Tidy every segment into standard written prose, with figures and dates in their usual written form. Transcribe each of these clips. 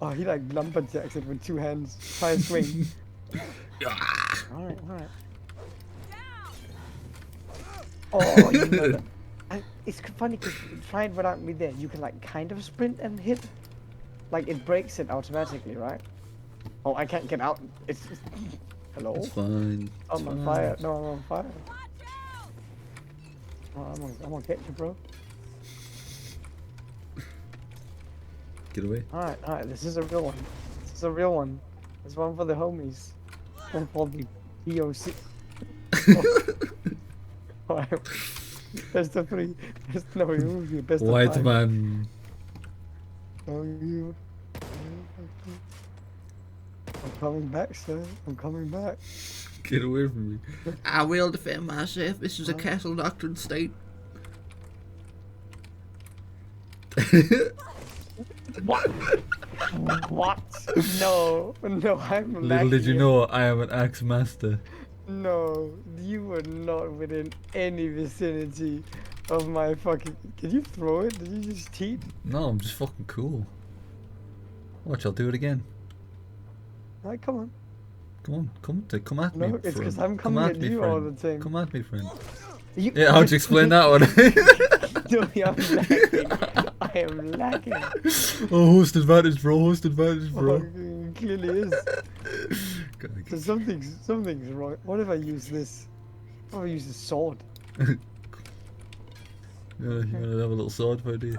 Oh, he like lumberjacks it with 2 hands. Try and swing. Ah. Alright, alright. Oh, you know that. It's funny because try it without me there. You can like kind of sprint and hit. Like it breaks it automatically, right? Oh, I can't get out. It's just... Hello? It's fine. It's I'm on fine. fire. No, I'm on fire. Oh, I'm gonna get you, bro. Get away. Alright. This is a real one. This is a real one. This one for the homies. One for the POC. Oh, best of 3. No, you best of 5. White man. Oh, you. I'm coming back, sir. I'm coming back. Get away from me. I will defend myself. This is a castle doctrine state. What? What? No, I'm Little did you lacking. know I am an axe master. No, you were not within any vicinity of my fucking... Can you throw it? Did you just cheat? No, I'm just fucking cool. Watch, I'll do it again. Alright, come on. Come at me, No, it's because friend. I'm Come coming at at me, you all friend. the time. Come at me, friend. You... Yeah, how'd you explain that one? No, I'm lacking. I am lacking. Oh, host advantage, bro. Host advantage, bro. Oh, it clearly is. So something's wrong. What if I use this? What if I use the sword? You wanna have a little sword fight, do you?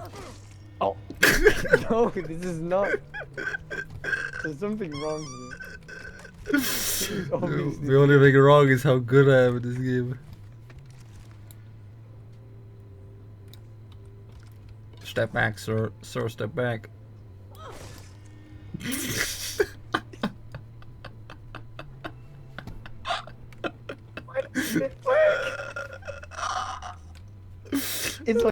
Oh no, this is not. There's something wrong here. The only thing wrong is how good I am at this game. Step back, sir. Sir, step back. Why doesn't it work? It's like